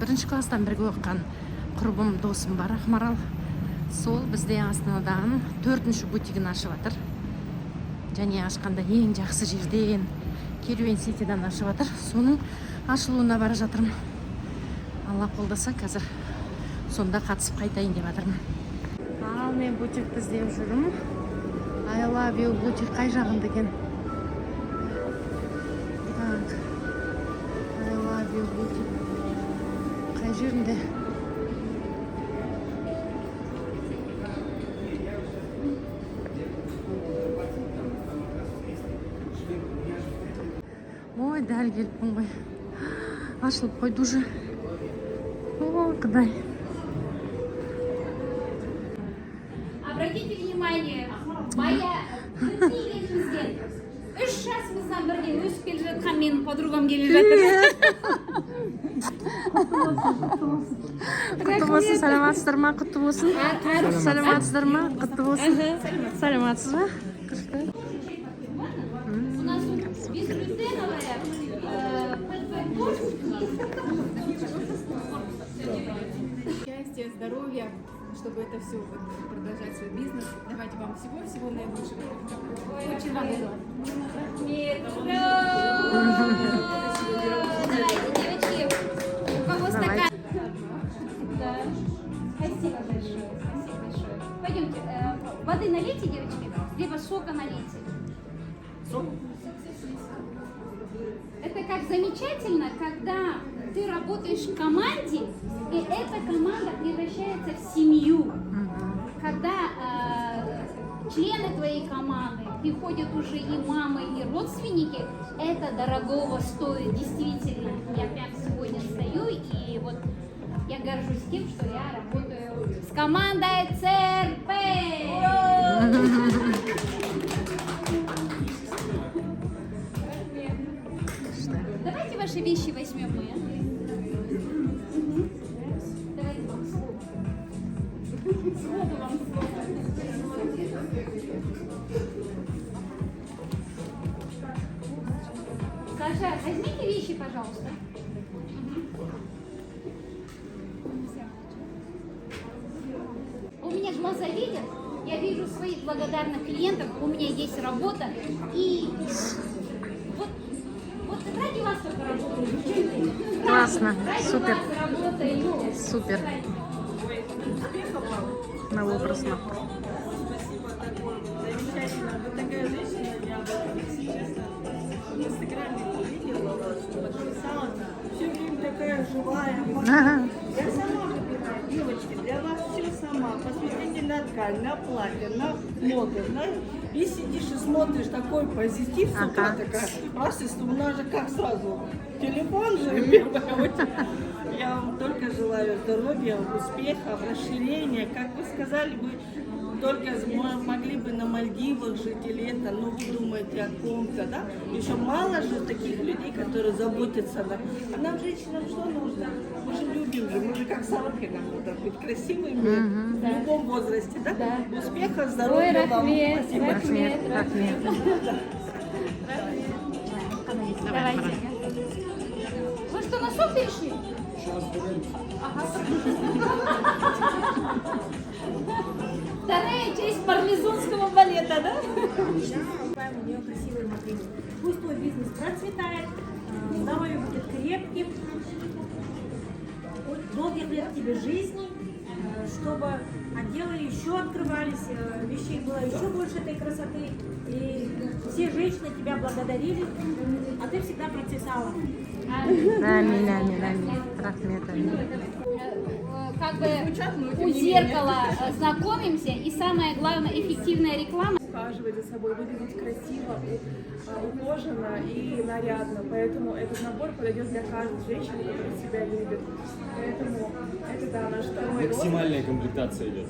Бірінші класстан бірге оқыған құрбым, досым бар, Ақмарал. Сол бізде Астанадан 4-ші бутигін ашып жатыр. Және ашқанда ең жақсы жерден, Керуен Ситиден ашып жатыр. Соның ашылуына бара жатырмын. Алла қолдаса, қазір сонда қатысып қайтайын деп жатырмын. Ал мен бутикті іздеп жүрмін. I love you бутик қай жағында екен? Так. I love you бутик қай жерінде? Ой, дәл келіппін ғой. Ашылып қойды уже. О, құдай. Обратите внимание, моя президент. 3 жасымыздан бірге өсіп келе жатқан менің подругам келе жатыр. Құтты болсын, саламатсыздар ма? Құтты болсын. Саламатсыздар ма? Құтты болсын. Саламатсыз ба? У нас безглютеновая Счастья, здоровья, чтобы это все продолжать свой бизнес. Давайте вам всего-всего наилучшего. Очень вам рада. Девочки, у кого стакан? Да. Спасибо большое. Спасибо большое. Пойдемте, воды налейте, девочки, либо сока налейте. Это как замечательно, когда ты работаешь в команде, и эта команда превращается в семью. Когда члены твоей команды приходят уже и мамы, и родственники, это дорогого стоит, действительно. Я прям сегодня стою, и вот я горжусь тем, что я работаю с командой ЦРП. Давайте ваши вещи возьмем мы. Давайте вам слово. Слово вам слово. Саша, возьмите вещи, пожалуйста. У меня же глаза видят, я вижу своих благодарных клиентов, у меня есть работа, и вот ради вас только работаю. Классно, Ради супер, вас работаю. супер. Новый просмотр. Спасибо, такое замечательно. Вы такая женщина необычная, честно. В Инстаграме видела вас, подписалась. Все время такая живая. Ага. Я сама выбираю, девочки, для вас все сама. Посмотрите на ткань, на платье, на моду. И сидишь и смотришь такой позитив с утра, такая. Раз, у нас же как сразу телефон же первое. Я вам только желаю здоровья, успехов, расширения. Как вы сказали, вы только могли бы на Мальдивах жить или это, но вы думаете о ком-то, да? Еще мало же таких людей, которые заботятся. Да? А нам, женщинам, что нужно? Мы же любим же, мы же как собаки, нам надо быть красивыми в любом возрасте, да? Успехов, здоровья вам. Спасибо. Давайте. Вы что, на суп пришли? Вторая часть пармезонского балета, да? У нее красивые модели. Пусть твой бизнес процветает, здоровье будет крепким, долгих лет тебе жизни, чтобы отделы еще открывались, вещей было еще больше этой красоты, и все женщины тебя благодарили, а ты всегда процветала. Аминь, аминь, аминь. Рахмет, аминь. Как бы у зеркала знакомимся, и самое главное, эффективная реклама. Ухаживать за собой, выглядеть красиво, ухоженно и нарядно. Поэтому этот набор подойдет для каждой женщины, которая себя любит. Поэтому это, да, наш второй рост. Максимальная комплектация идет.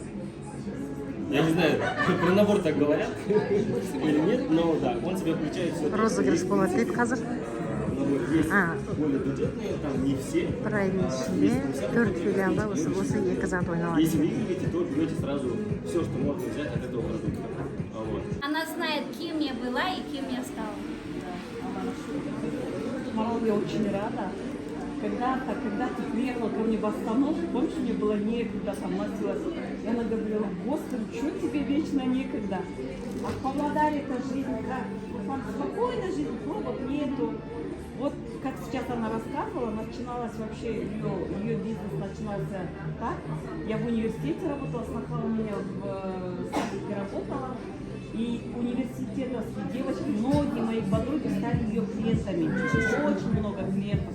Я не знаю, про набор так говорят или нет, но да, он себе включает все. Розыгрыш болады дейді қазір. Есть более бюджетные, там не все. Прайм ішінде 4 филиалда осы 2 зат ойналады. Если вы видите, то берете сразу все, что можно взять от этого продукта. Вот. Она знает, кем я была и кем я стала. Марал, я очень рада. Когда ты приехала приехала ко мне в остановку, помнишь, мне было некогда, там носилась. И она говорила, Господи, что тебе вечно некогда? А в Павлодаре-то жизнь как? Вот там спокойная жизнь, пробок нету. Вот как сейчас она рассказывала, начиналась вообще, ее бизнес начинался так. Я в университете работала, сначала у меня в садике работала. И университетские девочки, многие мои подруги стали ее клиентами. Очень много клиентов.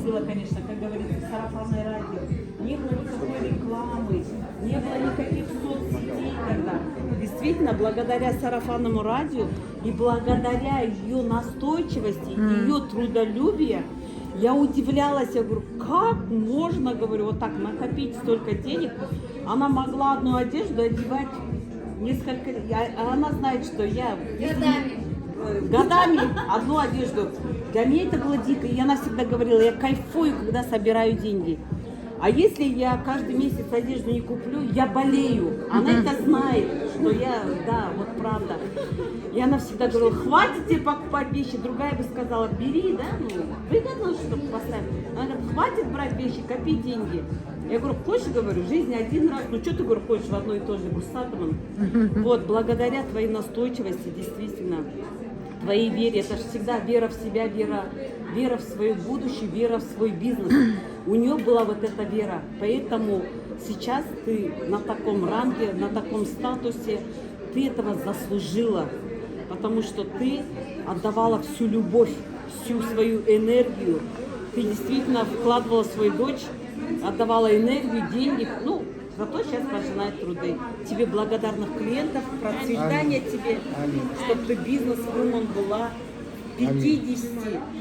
Было, конечно, как говорится, сарафанное радио. Не было никакой рекламы, не было никаких соцсетей тогда. Действительно, благодаря сарафанному радио и благодаря ее настойчивости, ее трудолюбию, я удивлялась, я говорю, как можно, говорю, вот так накопить столько денег. Она могла одну одежду одевать несколько, она знает, что я годами одну одежду. Для меня это было дико, и она всегда говорила, я кайфую, когда собираю деньги. А если я каждый месяц одежду не куплю, я болею. Она это знает, что я, да, вот правда. И она всегда говорила, хватит тебе покупать вещи. Другая бы сказала, бери, да, ну, выгодно, чтобы поставить. Она говорит, хватит брать вещи, копи деньги. Я говорю, хочешь, говорю, жизнь один раз, ну что ты, говорю, хочешь в одно и то же, говорю, с атомом. Вот, благодаря твоей настойчивости, действительно, твоей вере, это же всегда вера в себя, вера в свое будущее, вера в свой бизнес. У нее была вот эта вера, поэтому сейчас ты на таком ранге, на таком статусе, ты этого заслужила, потому что ты отдавала всю любовь, всю свою энергию, ты действительно вкладывала в свою дочь, отдавала энергию, деньги, ну, зато сейчас пожинает труды. Тебе благодарных клиентов, процветания тебе, чтобы ты бизнес-вумен была 50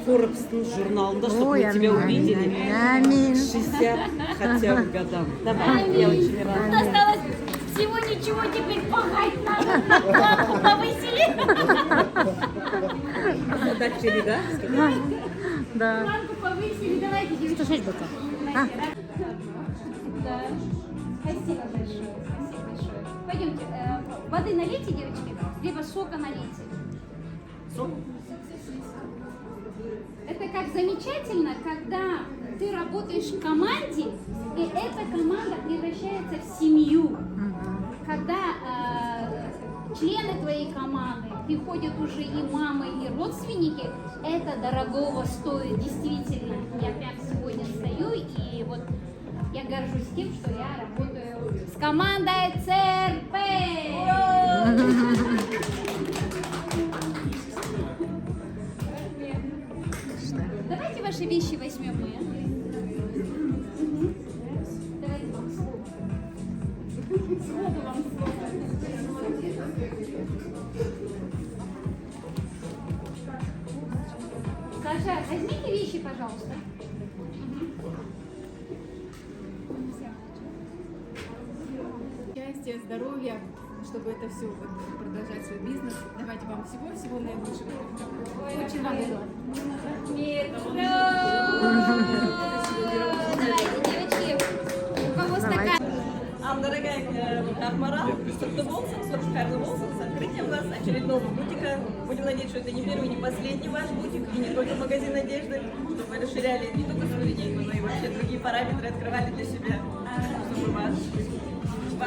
Forbes журнал, да, чтобы мы тебя увидели. Аминь. 60 хотя бы годам. Давай, я очень Тут рада. осталось всего ничего, теперь пахать надо. Планку повысили. Начали, да? Да. Планку повысили. Давайте, девочки. 106 быков. Да. Спасибо большое. Спасибо большое. Пойдемте. Воды налейте, девочки, либо сока налейте. Это как замечательно, когда ты работаешь в команде, и эта команда превращается в семью. Когда члены твоей команды приходят уже и мамы, и родственники, это дорогого стоит, действительно. Я прям сегодня стою, и вот я горжусь тем, что я работаю с командой ЦРП. Давайте ваши вещи возьмем мы. Давайте вам слово. Слово вам слово. Саша, возьмите вещи, пожалуйста. Счастья, здоровья, чтобы это все продолжать свой бизнес. Давайте вам всего-всего наилучшего. Очень вам рада. Давайте, девочки, у кого стакан? Дорогая Акмарал, Сорокарный Волсон, с открытием вас очередного бутика. Будем надеяться, что это не первый, не последний ваш бутик, и не только магазин одежды, чтобы вы расширяли не только свою линейку, но и вообще другие параметры открывали для себя, чтобы ваш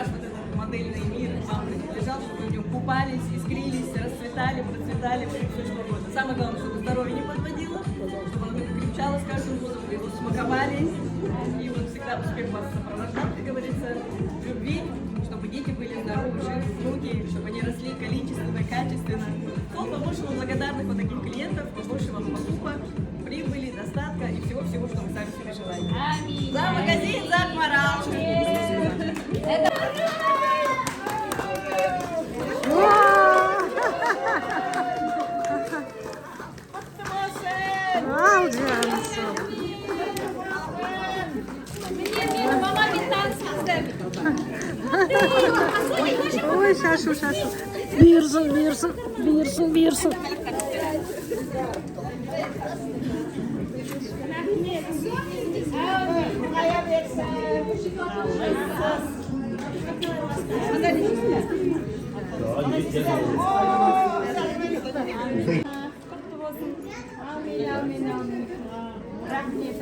вот этот модельный мир вам принадлежал, чтобы вы в нем купались, искрились, расцветали, процветали, все что угодно. Самое главное, чтобы здоровье не подводило, чтобы оно не кричало с каждым годом, вы его смаковали, и вот всегда успех вас сопровождал, как говорится, любви, чтобы дети были здоровы, живы, внуки, чтобы они росли количественно, качественно. Побольше вам благодарных вот таких клиентов, побольше вам покупок, прибыли, достатка и всего-всего, что вы сами себе желаете. Аминь. За магазин, за Акмарал! Ой, шашу. Бирсун. Рахмет.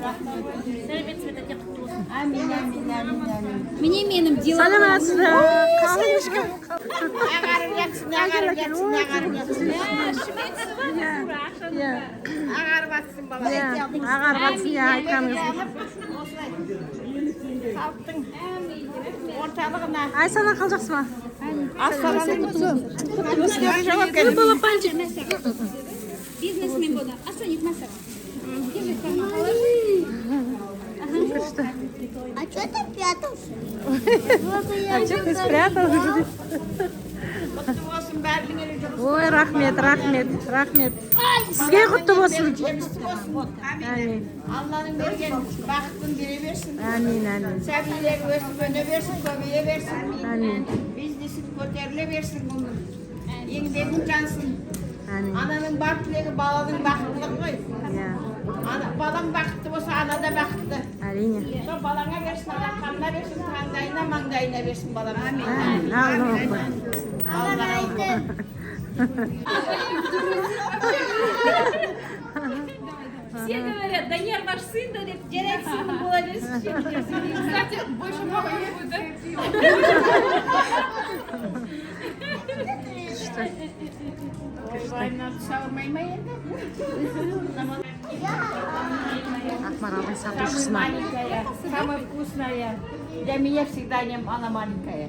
Амин, амин, амин, амин. Мне менім дела. Саламатсыздар. Қалай ешкім? Ағарып жатсың, ағарып жатсың, ағарып жатсың. Ағарып жатсың бала. Ағар батсын, айтқаныңыз. Халықтың орталығына. Айсана қалжақсы ма? Астананың Бизнесмен буду. А что, не масса? Держи, карман. Күшті. А что ты прятался? А че ты спрятал? Құтты болсын, бәріңе жұмыс. Ой, рахмет, рахмет, рахмет. Сізге құтты болсын. Жемісті болсын. Әмин. Алланың берген бақытын бере берсін. Әмин, әмин. Сәбилер өсіп өне берсін, көбейе берсін. Әмин. Бизнесін көтеріле берсін бұның. Еңбегің жансын. Әмин. Ананың бар тілегі баланың бақыттылығы ғой. Иә, Балаң бақытты болса, ана да бақытты. әрине. Сол балаңа берсін, алақанына берсін, таңдайына, маңдайына берсін балам. Амин. Әмин. Аллах акбар. Все говорят, да нерв ваш сын, да директ сыном молодец. Кстати, больше мама не будет, да? Ойбайынан сауырмай ма енді? Ақмаралдың сатушысына. Маленькая, самая вкусная. Для меня всегда она маленькая.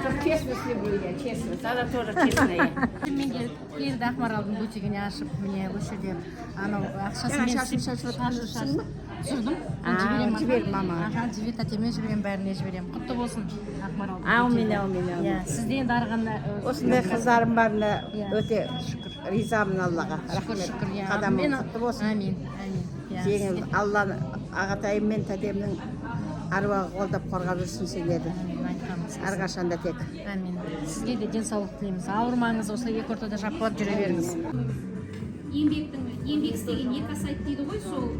Чтобы честность любили, честность. Она тоже честная. Мен келді Ақмаралдың бутигіне ашып, міне осы жерде анау ақшасын түсірдім. Жіберем мама. Аға, жібер, тәтеме жіберем, бәріне жіберем. Құтты болсын Ақмаралдың. Аумин, аумин, аумин. Иә, сізде енді арғанда Осындай қыздарым барына өте ризамын Аллаға. шүкір, шүкір, иә. Қадамың Мен- құтты болсын. Әмин, әмин. Иә, Жеңіл Алланы ағатайым мен тәтемнің аруағы қолдап қорғап жүрсін сендерді. әмин, айтқаныңыз. Әрқашанда тек. Әмин. Сізге де денсаулық тілейміз. Ауырмаңыз, осы екі ортада жаппап жүре беріңіз. Еңбек істеген екі асайды дейді ғой, сол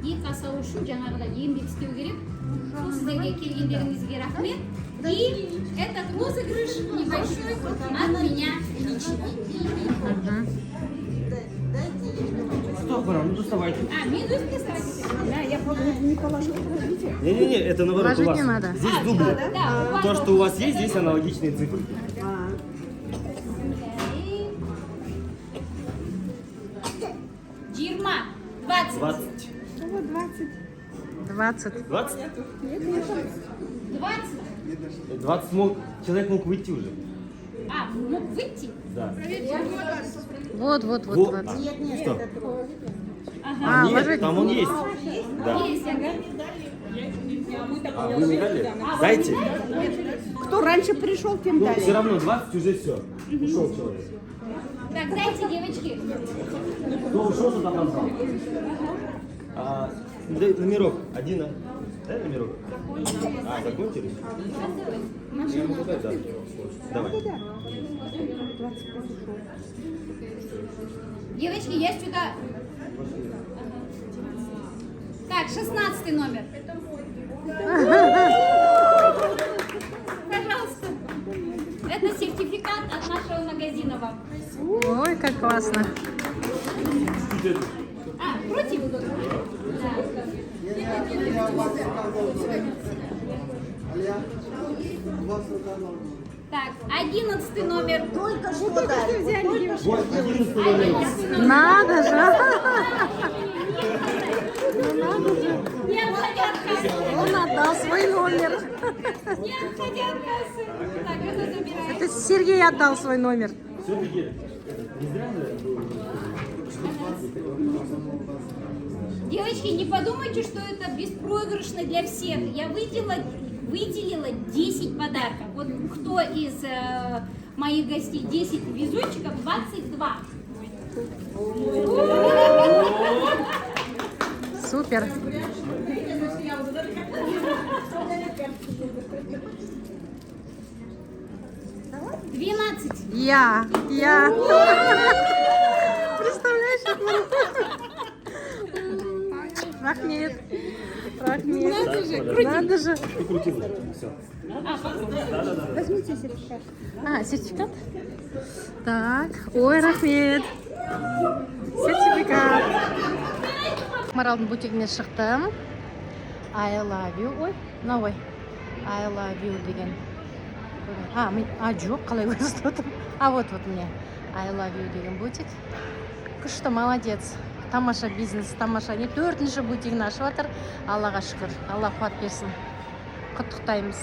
екі асау үшін жаңағыда еңбек істеу керек. Сол сіздерге келгендеріңізге рахмет. И этот розыгрыш небольшой от меня лично. Что, Баран, ну доставайте. Минус не ставьте. Не-не-не, это наоборот у Положить вас. не надо. Здесь дубль. Да, у вас То, что у вас есть, здесь аналогичные цифры. Джирма 20. 20. 20. 20? 20. 20 человек мог выйти уже. А, мог выйти? Да. Вот. Вот. Что? А, Нет, ложить. там он есть. Да. Есть, ага. А вы не дали? Дайте. Кто раньше пришел, тем Ну, все равно 20 уже все. Ушел человек. Так, дайте, девочки. Кто ушел, туда набрал. Дай номерок. Один. Дай номерок. Закончились? Я могу дать, да. Давай. Девочки, я сюда. Так, 16 номер. Пожалуйста. Это сертификат от нашего магазина вам. Ой, как классно. А, против? Так, 11 номер. Только что взяли. Вот 11 номер. Надо же. Не отходя от кассы. Он отдал свой номер. Не отходя от кассы. Так, это забираем. Это Сергей отдал свой номер. Все-таки не зря же. Девочки, не подумайте, что это беспроигрышно для всех. Я выделила 10 подарков. Вот кто из моих гостей 10 везунчиков, 22. Супер. Я. Представляешь, Рахмет. Надо же. Прикрутил. Все. Возьмите сертификат. Сертификат? Так. Ой, рахмет. Сертификат. Ақмаралдың бутигіне шықтым. I love you. Ой, мына ой. I love you деген. Жоқ, қалай көрсетіп отырмын. Вот міне. I love you деген бутик. Күшті, молодец. Тамаша бизнес, тамаша. Не 4-ші бутигін ашып жатыр. Аллаға шүкір. Алла қуат берсін. Құттықтаймыз.